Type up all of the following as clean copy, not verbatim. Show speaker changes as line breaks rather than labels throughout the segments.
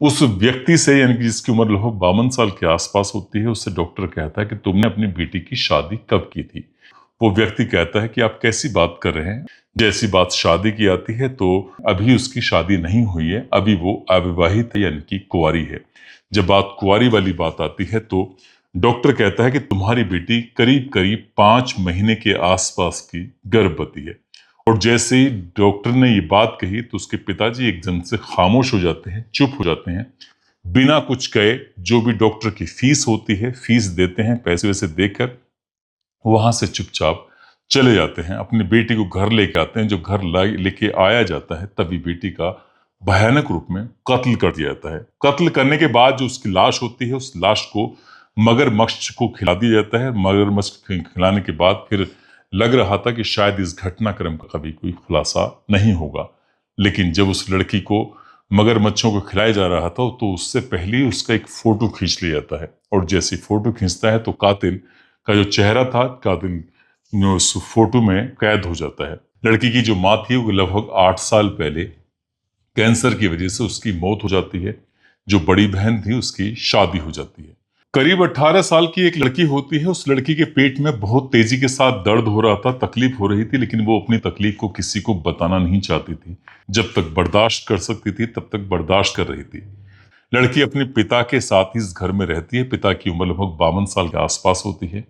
उस व्यक्ति से, यानी कि जिसकी उम्र लगभग 52 साल के आसपास होती है, उससे डॉक्टर कहता है कि तुमने अपनी बेटी की शादी कब की थी? वो व्यक्ति कहता है कि आप कैसी बात कर रहे हैं? जैसी बात शादी की आती है तो अभी उसकी शादी नहीं हुई है, अभी वो अविवाहित है, यानी कि कुंवारी है। जब बात कुंवारी वाली बात आती है तो डॉक्टर कहता है कि तुम्हारी बेटी करीब करीब 5 महीने के आसपास की गर्भवती है। और जैसे ही डॉक्टर ने ये बात कही तो उसके पिताजी एकदम से खामोश हो जाते हैं, चुप हो जाते हैं। बिना कुछ कहे जो भी डॉक्टर की फीस होती है, फीस देते हैं, पैसे वैसे देकर वहां से चुपचाप चले जाते हैं। अपनी बेटी को घर लेके आते हैं। जब घर लेके आया जाता है तभी बेटी का भयानक रूप में कत्ल कर दिया जाता है। कत्ल करने के बाद जो उसकी लाश होती है, उस लाश को मगरमच्छ को खिला दिया जाता है। मगरमच्छ खिलाने के बाद फिर लग रहा था कि शायद इस घटनाक्रम का कभी कोई खुलासा नहीं होगा, लेकिन जब उस लड़की को मगरमच्छों को खिलाया जा रहा था तो उससे पहले ही उसका एक फोटो खींच लिया जाता है। और जैसे फोटो खींचता है तो कातिल का जो चेहरा था, कातिल उस फोटो में कैद हो जाता है। लड़की की जो माँ थी वो लगभग 8 साल पहले कैंसर की वजह से उसकी मौत हो जाती है। जो बड़ी बहन थी उसकी शादी हो जाती है। करीब 18 साल की एक लड़की होती है। उस लड़की के पेट में बहुत तेजी के साथ दर्द हो रहा था, तकलीफ हो रही थी, लेकिन वो अपनी तकलीफ को किसी को बताना नहीं चाहती थी। जब तक बर्दाश्त कर सकती थी तब तक बर्दाश्त कर रही थी। लड़की अपने पिता के साथ ही इस घर में रहती है। पिता की उम्र लगभग 52 साल के आसपास होती है।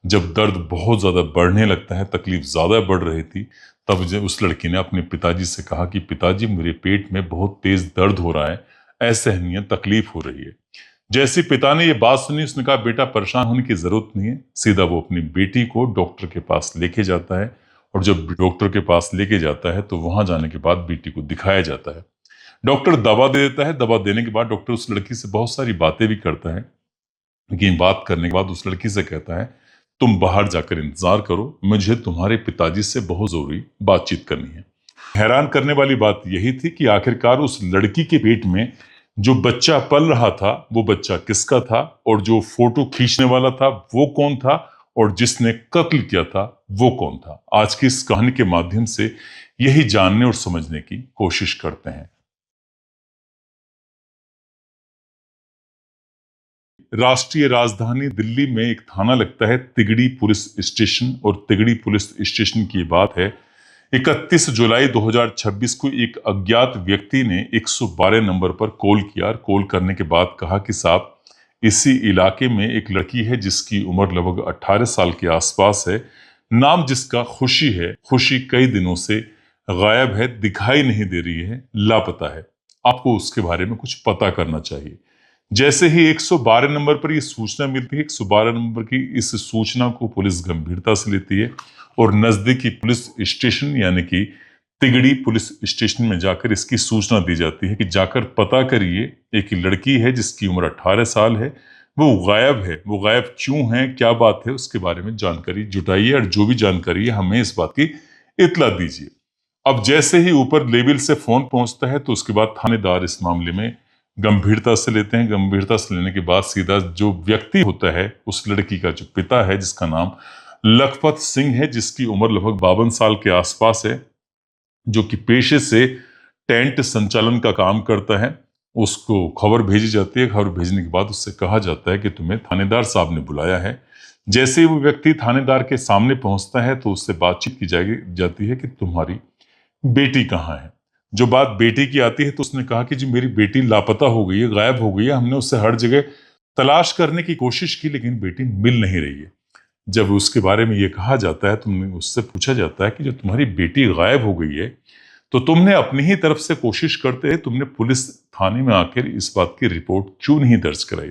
जब दर्द बहुत ज्यादा बढ़ने लगता है, तकलीफ ज्यादा बढ़ रही थी, तब जब उस लड़की ने अपने पिताजी से कहा कि पिताजी मेरे पेट में बहुत तेज दर्द हो रहा है, असहनीय तकलीफ हो रही है। जैसे पिता ने ये बात सुनी, उसने कहा बेटा परेशान होने की जरूरत नहीं है। सीधा वो अपनी बेटी को डॉक्टर के पास लेके जाता है। और जब डॉक्टर के पास लेके जाता है तो वहां जाने के बाद बेटी को दिखाया जाता है। डॉक्टर दवा दे देता है। दवा देने के बाद डॉक्टर उस लड़की से बहुत सारी बातें भी करता है, लेकिन बात करने के बाद उस लड़की से कहता है तुम बाहर जाकर इंतजार करो, मुझे तुम्हारे पिताजी से बहुत जरूरी बातचीत करनी है। हैरान करने वाली बात यही थी कि आखिरकार उस लड़की के पेट में जो बच्चा पल रहा था वो बच्चा किसका था, और जो फोटो खींचने वाला था वो कौन था, और जिसने कत्ल किया था वो कौन था। आज की इस कहानी के माध्यम से यही जानने और समझने की कोशिश करते हैं। राष्ट्रीय राजधानी दिल्ली में एक थाना लगता है तिगड़ी पुलिस स्टेशन, और तिगड़ी पुलिस स्टेशन की बात है 31 जुलाई 2026 को एक अज्ञात व्यक्ति ने 112 नंबर पर कॉल किया। कॉल करने के बाद कहा कि साहब इसी इलाके में एक लड़की है जिसकी उम्र लगभग 18 साल के आसपास है, नाम जिसका खुशी है। खुशी कई दिनों से गायब है, दिखाई नहीं दे रही है, लापता है। आपको उसके बारे में कुछ पता करना चाहिए। जैसे ही 112 नंबर पर यह सूचना मिलती है, 112 नंबर की इस सूचना को पुलिस गंभीरता से लेती है और नजदीकी पुलिस स्टेशन यानी कि तिगड़ी पुलिस स्टेशन में जाकर इसकी सूचना दी जाती है कि जाकर पता करिए, एक लड़की है जिसकी उम्र 18 साल है, वो गायब है। वो गायब क्यों है, क्या बात है, उसके बारे में जानकारी जुटाइए और जो भी जानकारी है हमें इस बात की इतला दीजिए। अब जैसे ही ऊपर लेवल से फोन पहुंचता है तो उसके बाद थानेदार इस मामले में गंभीरता से लेते हैं। गंभीरता से लेने के बाद सीधा जो व्यक्ति होता है, उस लड़की का जो पिता है जिसका नाम लखपत सिंह है, जिसकी उम्र लगभग 52 साल के आसपास है, जो कि पेशे से टेंट संचालन का काम करता है, उसको खबर भेजी जाती है। खबर भेजने के बाद उससे कहा जाता है कि तुम्हें थानेदार साहब ने बुलाया है। जैसे ही वो व्यक्ति थानेदार के सामने पहुंचता है तो उससे बातचीत की जाती है कि तुम्हारी बेटी कहाँ है। जो बात बेटी की आती है तो उसने कहा कि जी मेरी बेटी लापता हो गई है, गायब हो गई है, हमने उससे हर जगह तलाश करने की कोशिश की लेकिन बेटी मिल नहीं रही है। जब उसके बारे में ये कहा जाता है, तुमने उससे पूछा जाता है कि जो तुम्हारी बेटी गायब हो गई है तो तुमने अपनी ही तरफ से कोशिश करते हैं, तुमने पुलिस थाने में आकर इस बात की रिपोर्ट क्यों नहीं दर्ज कराई।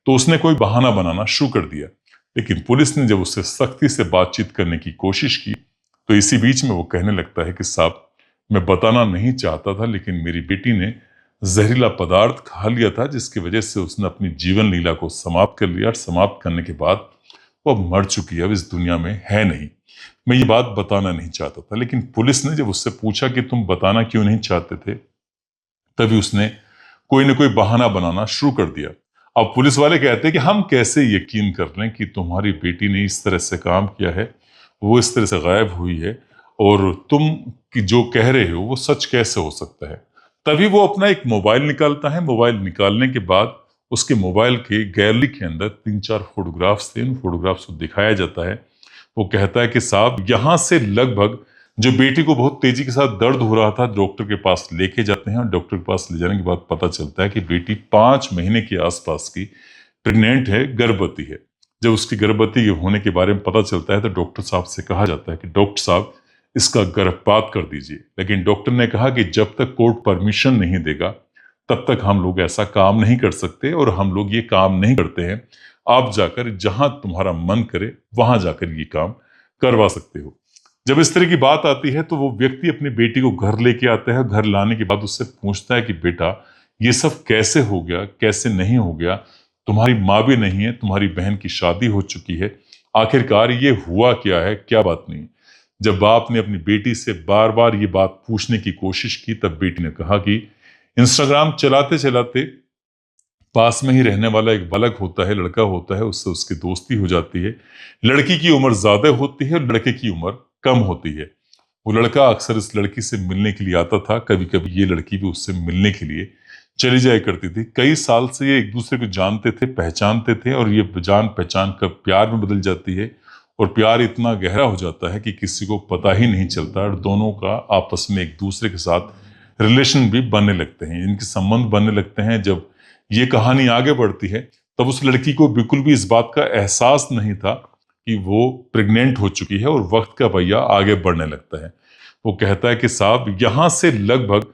तो उसने कोई बहाना बनाना शुरू कर दिया, लेकिन पुलिस ने जब उससे सख्ती से बातचीत करने की कोशिश की तो इसी बीच में वो कहने लगता है कि साहब मैं बताना नहीं चाहता था, लेकिन मेरी बेटी ने जहरीला पदार्थ खा लिया था जिसकी वजह से उसने अपनी जीवन लीला को समाप्त कर लिया, और समाप्त करने के बाद वो अब मर चुकी है, अब इस दुनिया में है नहीं। मैं ये बात बताना नहीं चाहता था। लेकिन पुलिस ने जब उससे पूछा कि तुम बताना क्यों नहीं चाहते थे, तभी उसने कोई ना कोई बहाना बनाना शुरू कर दिया। अब पुलिस वाले कहते हैं कि हम कैसे यकीन कर लें कि तुम्हारी बेटी ने इस तरह से काम किया है, वो इस तरह से गायब हुई है, और तुम की जो कह रहे हो वो सच कैसे हो सकता है। तभी वो अपना एक मोबाइल निकालता है। मोबाइल निकालने के बाद उसके मोबाइल के गैलरी के अंदर 3-4 फोटोग्राफ्स थे। उन फोटोग्राफ्स को दिखाया जाता है। वो कहता है कि साहब यहां से लगभग, जो बेटी को बहुत तेजी के साथ दर्द हो रहा था, डॉक्टर के पास लेके जाते हैं और डॉक्टर के पास ले जाने के बाद पता चलता है कि बेटी 5 महीने के आसपास की प्रेग्नेंट है, गर्भवती है। जब उसकी गर्भवती होने के बारे में पता चलता है तो डॉक्टर साहब से कहा जाता है कि डॉक्टर साहब इसका गर्भपात कर दीजिए। लेकिन डॉक्टर ने कहा कि जब तक कोर्ट परमिशन नहीं देगा तब तक हम लोग ऐसा काम नहीं कर सकते और हम लोग ये काम नहीं करते हैं। आप जाकर जहां तुम्हारा मन करे वहां जाकर ये काम करवा सकते हो। जब इस तरह की बात आती है तो वो व्यक्ति अपनी बेटी को घर लेके आता है। घर लाने के बाद उससे पूछता है कि बेटा ये सब कैसे हो गया, कैसे नहीं हो गया? तुम्हारी माँ भी नहीं है, तुम्हारी बहन की शादी हो चुकी है, आखिरकार ये हुआ क्या है, क्या बात नहीं? जब बाप ने अपनी बेटी से बार बार ये बात पूछने की कोशिश की तब बेटी ने कहा कि इंस्टाग्राम चलाते चलाते पास में ही रहने वाला एक बालक होता है, लड़का होता है, उससे उसकी दोस्ती हो जाती है। लड़की की उम्र ज्यादा होती है और लड़के की उम्र कम होती है। वो लड़का अक्सर इस लड़की से मिलने के लिए आता था। कभी कभी ये लड़की भी उससे मिलने के लिए चली जाया करती थी। कई साल से ये एक दूसरे को जानते थे, पहचानते थे और ये जान पहचान कर प्यार में बदल जाती है। और प्यार इतना गहरा हो जाता है कि किसी को पता ही नहीं चलता और दोनों का आपस में एक दूसरे के साथ रिलेशन भी बनने लगते हैं, इनके संबंध बनने लगते हैं। जब ये कहानी आगे बढ़ती है तब उस लड़की को बिल्कुल भी इस बात का एहसास नहीं था कि वो प्रेग्नेंट हो चुकी है और वक्त का पहिया आगे बढ़ने लगता है। वो कहता है कि साहब यहां से लगभग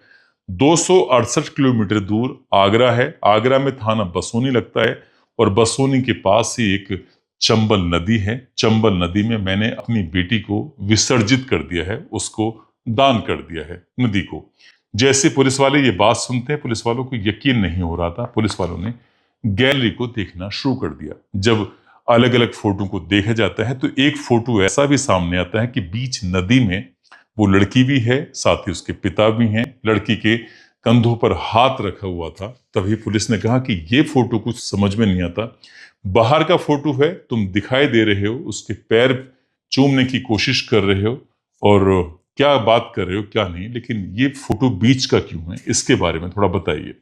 268 किलोमीटर दूर आगरा है। आगरा में थाना बसोनी लगता है और बसोनी के पास ही एक चंबल नदी है। चंबल नदी में मैंने अपनी बेटी को विसर्जित कर दिया है, उसको दान कर दिया है नदी को। जैसे पुलिस वाले ये बात सुनते हैं, पुलिस वालों को यकीन नहीं हो रहा था। पुलिस वालों ने गैलरी को देखना शुरू कर दिया। जब अलग अलग फोटो को देखा जाता है तो एक फोटो ऐसा भी सामने आता है कि बीच नदी में वो लड़की भी है, साथ ही उसके पिता भी हैं। लड़की के कंधों पर हाथ रखा हुआ था। तभी पुलिस ने कहा कि ये फोटो कुछ समझ में नहीं आता, बाहर का फोटो है, तुम दिखाई दे रहे हो, उसके पैर चूमने की कोशिश कर रहे हो और क्या बात कर रहे हो क्या नहीं, लेकिन ये फोटो बीच का क्यों है, इसके बारे में थोड़ा बताइए।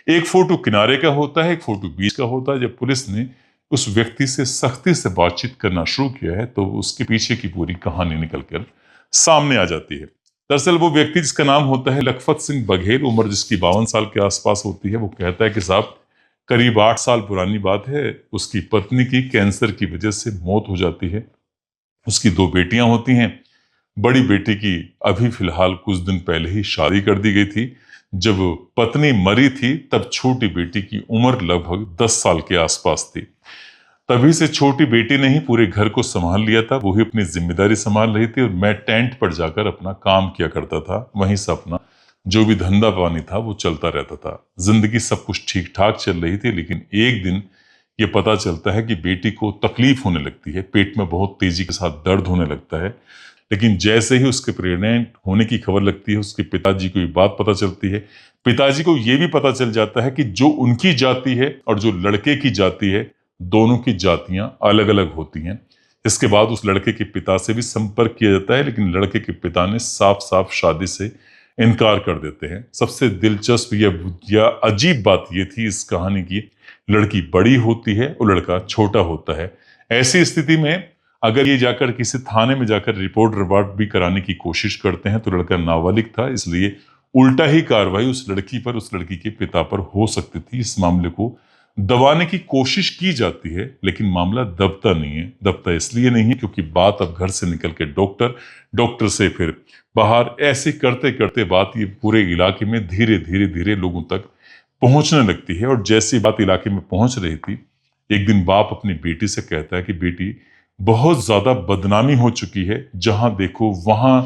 एक फोटो किनारे का होता है, एक फोटो बीच का होता है। जब पुलिस ने उस व्यक्ति से सख्ती से बातचीत करना शुरू किया है तो उसके पीछे की पूरी कहानी निकलकर सामने आ जाती है। दरअसल वो व्यक्ति जिसका नाम होता है लखपत सिंह बघेल, उम्र जिसकी 52 साल के आसपास होती है, वो कहता है कि साहब करीब 8 साल पुरानी बात है, उसकी पत्नी की कैंसर की वजह से मौत हो जाती है। उसकी 2 बेटियां होती हैं। बड़ी बेटी की अभी फिलहाल कुछ दिन पहले ही शादी कर दी गई थी। जब पत्नी मरी थी तब छोटी बेटी की उम्र लगभग 10 साल के आसपास थी। तभी से छोटी बेटी ने ही पूरे घर को संभाल लिया था, वो ही अपनी जिम्मेदारी संभाल रही थी और मैं टेंट पर जाकर अपना काम किया करता था। वहीं से अपना जो भी धंधा पानी था वो चलता रहता था। जिंदगी सब कुछ ठीक ठाक चल रही थी, लेकिन एक दिन ये पता चलता है कि बेटी को तकलीफ होने लगती है, पेट में बहुत तेजी के साथ दर्द होने लगता है। लेकिन जैसे ही उसके प्रेग्नेंट होने की खबर लगती है, उसके पिताजी को ये बात पता चलती है। पिताजी को ये भी पता चल जाता है कि जो उनकी जाति है और जो लड़के की जाति है, दोनों की जातियां अलग अलग होती हैं। इसके बाद उस लड़के के पिता से भी संपर्क किया जाता है, लेकिन लड़के के पिता ने साफ साफ शादी से इनकार कर देते हैं। सबसे दिलचस्प या अजीब बात यह थी इस कहानी की, लड़की बड़ी होती है और लड़का छोटा होता है। ऐसी स्थिति में अगर ये जाकर किसी थाने में जाकर रिपोर्ट भी कराने की कोशिश करते हैं तो लड़का नाबालिग था, इसलिए उल्टा ही कार्रवाई उस लड़की पर, उस लड़की के पिता पर हो सकती थी। इस मामले को दबाने की कोशिश की जाती है लेकिन मामला दबता नहीं है। दबता इसलिए नहीं है क्योंकि बात अब घर से निकल के डॉक्टर से फिर बाहर, ऐसे करते करते बात ये पूरे इलाके में धीरे धीरे धीरे लोगों तक पहुंचने लगती है। और जैसी बात इलाके में पहुंच रही थी, एक दिन बाप अपनी बेटी से कहता है कि बेटी बहुत ज्यादा बदनामी हो चुकी है, जहां देखो वहां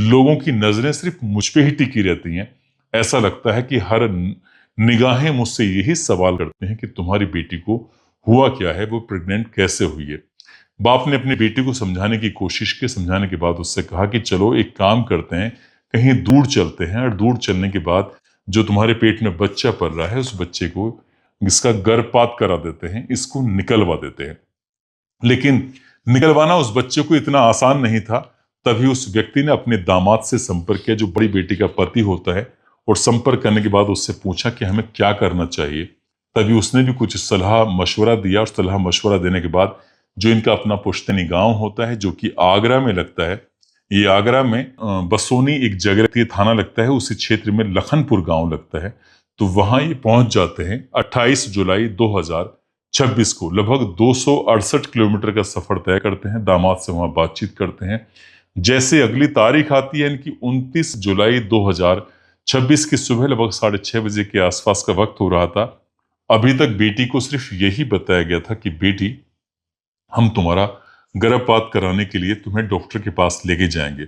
लोगों की नजरें सिर्फ मुझ पे ही टिकी रहती हैं। ऐसा लगता है कि हर निगाहें मुझसे यही सवाल करते हैं कि तुम्हारी बेटी को हुआ क्या है, वो प्रेग्नेंट कैसे हुई है। बाप ने अपनी बेटी को समझाने की कोशिश की। समझाने के बाद उससे कहा कि चलो एक काम करते हैं, कहीं दूर चलते हैं और दूर चलने के बाद जो तुम्हारे पेट में बच्चा पल रहा है उस बच्चे को इसका गर्भपात करा देते हैं, इसको निकलवा देते हैं। लेकिन निकलवाना उस बच्चे को इतना आसान नहीं था। तभी उस व्यक्ति ने अपने दामाद से संपर्क किया, जो बड़ी बेटी का पति होता है, और संपर्क करने के बाद उससे पूछा कि हमें क्या करना चाहिए। तभी उसने भी कुछ सलाह मशवरा दिया और सलाह मशवरा देने के बाद जो इनका अपना पुश्तैनी गांव होता है जो कि आगरा में लगता है, ये आगरा में बसोनी एक जगह लगती है, थाना लगता है, उसी क्षेत्र में लखनपुर गांव लगता है। तो वहां ये पहुंच जाते हैं 28 जुलाई 2026 को। लगभग 268 किलोमीटर का सफर तय करते हैं, दामाद से वहां बातचीत करते हैं। जैसे अगली तारीख आती है इनकी 29 जुलाई 2026 की सुबह, लगभग 6:30 बजे के आसपास का वक्त हो रहा था। अभी तक बेटी को सिर्फ यही बताया गया था कि बेटी, हम तुम्हारा गर्भपात कराने के लिए तुम्हें डॉक्टर के पास लेके जाएंगे।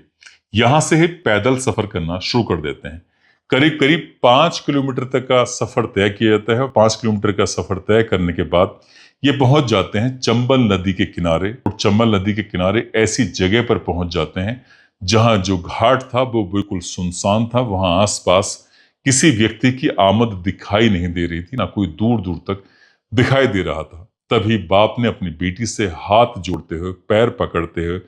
यहां से ही पैदल सफर करना शुरू कर देते हैं। करीब करीब 5 किलोमीटर तक का सफर तय किया जाता है। 5 किलोमीटर का सफर तय करने के बाद ये पहुंच जाते हैं चंबल नदी के किनारे। और चंबल नदी के किनारे ऐसी जगह पर पहुंच जाते हैं जहां जो घाट था वो बिल्कुल सुनसान था। वहां आसपास किसी व्यक्ति की आमद दिखाई नहीं दे रही थी, ना कोई दूर दूर तक दिखाई दे रहा था। तभी बाप ने अपनी बेटी से हाथ जोड़ते हुए, पैर पकड़ते हुए,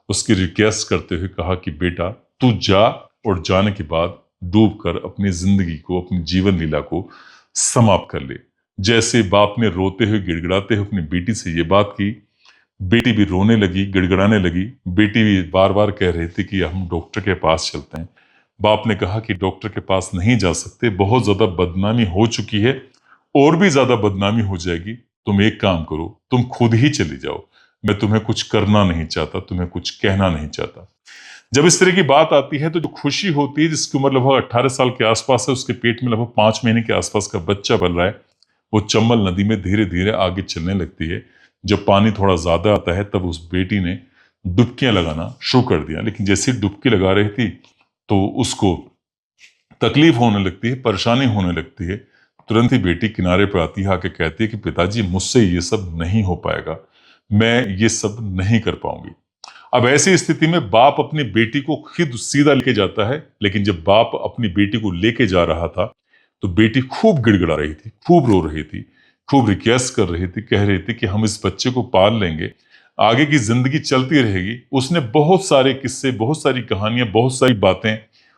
उसकी रिक्वेस्ट करते हुए कहा कि बेटा तू जा, और जाने के बाद डूब कर अपनी जिंदगी को, अपनी जीवन लीला को समाप्त कर ले। जैसे बाप ने रोते हुए, गिड़गिड़ाते हुए अपनी बेटी से ये बात की, बेटी भी रोने लगी, गिड़गिड़ाने लगी। बेटी भी बार बार कह रही थी कि हम डॉक्टर के पास चलते हैं। बाप ने कहा कि डॉक्टर के पास नहीं जा सकते, बहुत ज्यादा बदनामी हो चुकी है, और भी ज्यादा बदनामी हो जाएगी। तुम एक काम करो, तुम खुद ही चली जाओ, मैं तुम्हें कुछ करना नहीं चाहता, तुम्हें कुछ कहना नहीं चाहता। जब इस तरह की बात आती है तो जो खुशी होती है, जिसकी उम्र लगभग 18 साल के आसपास है, उसके पेट में लगभग 5 महीने के आसपास का बच्चा पल रहा है, वो चंबल नदी में धीरे धीरे आगे चलने लगती है। जब पानी थोड़ा ज्यादा आता है तब उस बेटी ने डुबकियां लगाना शुरू कर दिया। लेकिन जैसे ही डुबकी लगा रही थी तो उसको तकलीफ होने लगती है, परेशानी होने लगती है। तुरंत ही बेटी किनारे पर आती है, आके कहती है कि पिताजी मुझसे ये सब नहीं हो पाएगा, मैं ये सब नहीं कर पाऊंगी। अब ऐसी स्थिति में बाप अपनी बेटी को खुद सीधा लेके जाता है। लेकिन जब बाप अपनी बेटी को लेके जा रहा था तो बेटी खूब गिड़गिड़ा रही थी, खूब रो रही थी, खूब रिक्वेस्ट कर रही थी, कह रही थी कि हम इस बच्चे को पाल लेंगे, आगे की जिंदगी चलती रहेगी। उसने बहुत सारे किस्से, बहुत सारी कहानियां, बहुत सारी बातें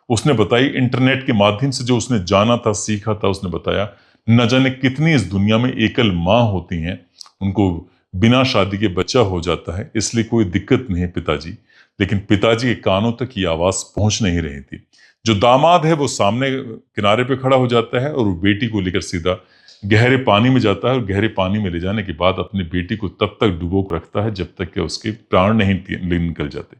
उसने बताई। इंटरनेट के माध्यम से जो उसने जाना था, सीखा था, उसने बताया। न जाने कितनी इस दुनिया में एकल माँ होती हैं, उनको बिना शादी के बच्चा हो जाता है, इसलिए कोई दिक्कत नहीं है पिताजी। लेकिन पिताजी के कानों तक ये आवाज पहुंच नहीं रही थी। जो दामाद है वो सामने किनारे पे खड़ा हो जाता है और वो बेटी को लेकर सीधा गहरे पानी में जाता है। और गहरे पानी में ले जाने के बाद अपनी बेटी को तब तक डुबो कर रखता है जब तक कि उसके प्राण नहीं निकल जाते।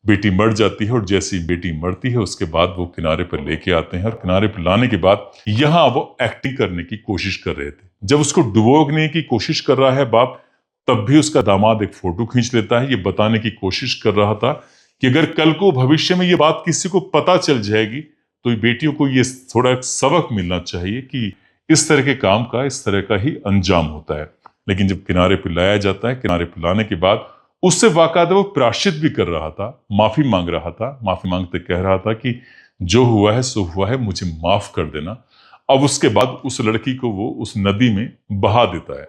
बेटी मर जाती है और जैसी बेटी मरती है उसके बाद वो किनारे पर लेके आते हैं। और किनारे पर लाने के बाद यहाँ वो एक्टिंग करने की कोशिश कर रहे थे। जब उसको डुबोने की कोशिश कर रहा है बाप, तब भी उसका दामाद एक फोटो खींच लेता है। ये बताने की कोशिश कर रहा था कि अगर कल को भविष्य में ये बात किसी को पता चल जाएगी तो बेटियों को ये थोड़ा सबक मिलना चाहिए कि इस तरह के काम का इस तरह का ही अंजाम होता है। लेकिन जब किनारे पर लाया जाता है, किनारे पर लाने के बाद उससे बाकायदा वो प्रायश्चित भी कर रहा था, माफी मांग रहा था। माफी मांगते कह रहा था कि जो हुआ है सो हुआ है, मुझे माफ कर देना। अब उसके बाद उस लड़की को वो उस नदी में बहा देता है।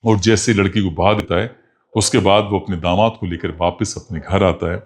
और जैसे लड़की को बहा देता है उसके बाद वो अपने दामाद को लेकर वापस अपने घर आता है।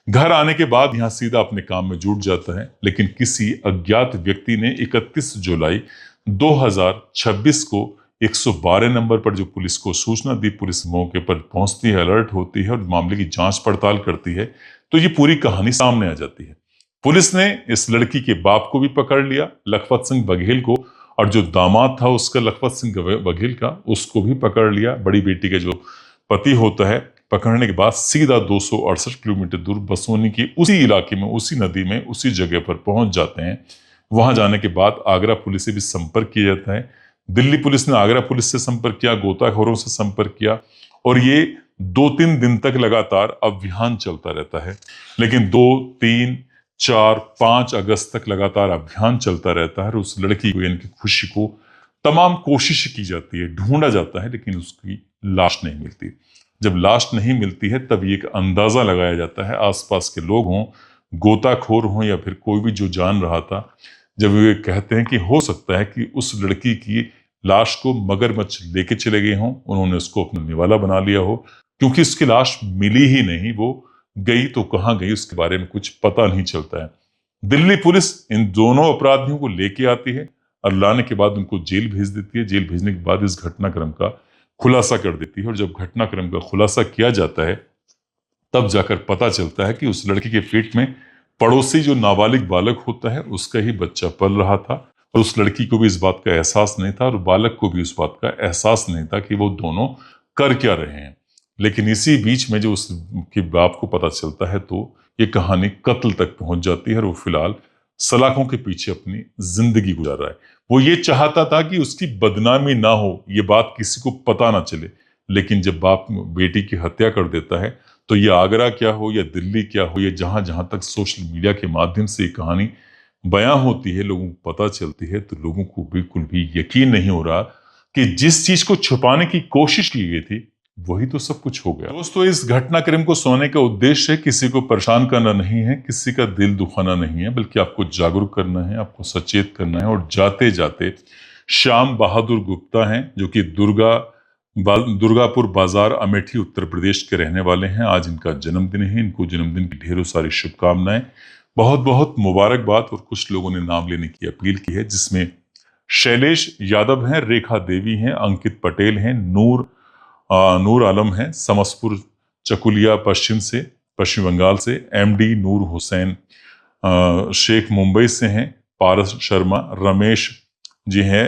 घर आने के बाद यहाँ सीधा अपने काम में जुट जाता है। लेकिन किसी अज्ञात व्यक्ति ने 31 जुलाई 2026 को 112 नंबर पर जो पुलिस को सूचना दी, पुलिस मौके पर पहुंचती है, अलर्ट होती है और मामले की जांच पड़ताल करती है। तो ये पूरी कहानी सामने आ जाती है। पुलिस ने इस लड़की के बाप को भी पकड़ लिया, लखपत सिंह बघेल को, और जो दामाद था उसका, लखपत सिंह बघेल का, उसको भी पकड़ लिया। बड़ी बेटी के जो पति होता है, पकड़ने के बाद सीधा 268 किलोमीटर दूर बसोनी की उसी इलाके में, उसी नदी में, उसी जगह पर पहुंच जाते हैं। वहां जाने के बाद आगरा पुलिस से भी संपर्क किया जाता है। दिल्ली पुलिस ने आगरा पुलिस से संपर्क किया, गोताखोरों से संपर्क किया, और ये 2-3 दिन तक लगातार अभियान चलता रहता है। लेकिन 2, 3, 4, 5 अगस्त तक लगातार अभियान चलता रहता है। और उस लड़की को, यानी कि खुशी को, तमाम कोशिश की जाती है, ढूंढा जाता है, लेकिन उसकी लाश नहीं मिलती। जब लाश नहीं मिलती है तब एक अंदाजा लगाया जाता है, आसपास के लोग हों, गोताखोर हों, या फिर कोई भी जो जान रहा था, जब वे कहते हैं कि हो सकता है कि उस लड़की की लाश को मगरमच्छ लेके चले गए हों, उन्होंने उसको अपना निवाला बना लिया हो, क्योंकि उसकी लाश मिली ही नहीं। वो गई तो कहाँ गई उसके बारे में कुछ पता नहीं चलता है। दिल्ली पुलिस इन दोनों अपराधियों को लेके आती है और लाने के बाद उनको जेल भेज देती है। जेल भेजने के बाद इस घटनाक्रम का खुलासा कर देती है और जब घटनाक्रम का खुलासा किया जाता है तब जाकर पता चलता है कि उस लड़की के पेट में पड़ोसी जो नाबालिग बालक होता है उसका ही बच्चा पल रहा था और उस लड़की को भी इस बात का एहसास नहीं था और बालक को भी उस बात का एहसास नहीं था कि वो दोनों कर क्या रहे हैं। लेकिन इसी बीच में जो उसके बाप को पता चलता है तो ये कहानी कत्ल तक पहुंच जाती है और वो फिलहाल सलाखों के पीछे अपनी जिंदगी गुजार रहा है। वो ये चाहता था कि उसकी बदनामी ना हो, ये बात किसी को पता ना चले, लेकिन जब बाप बेटी की हत्या कर देता है तो ये आगरा क्या हो या दिल्ली क्या हो या जहां जहां तक सोशल मीडिया के माध्यम से ये कहानी बयां होती है, लोगों को पता चलती है, तो लोगों को बिल्कुल भी यकीन नहीं हो रहा कि जिस चीज को छुपाने की कोशिश की गई थी वही तो सब कुछ हो गया। दोस्तों, इस घटनाक्रम को सुनाने का उद्देश्य किसी को परेशान करना नहीं है, किसी का दिल दुखाना नहीं है, बल्कि आपको जागरूक करना है, आपको सचेत करना है। और जाते जाते श्याम बहादुर गुप्ता हैं जो कि दुर्गापुर बाजार अमेठी उत्तर प्रदेश के रहने वाले हैं। आज इनका जन्मदिन है, इनको जन्मदिन की ढेरों सारी शुभकामनाएं, बहुत बहुत मुबारकबाद। और कुछ लोगों ने नाम लेने की अपील की है जिसमें शैलेश यादव हैं, रेखा देवी हैं, अंकित पटेल हैं, नूर आलम हैं, समसपुर चकुलिया पश्चिम बंगाल से, एमडी नूर हुसैन शेख मुंबई से हैं, पारस शर्मा, रमेश जी हैं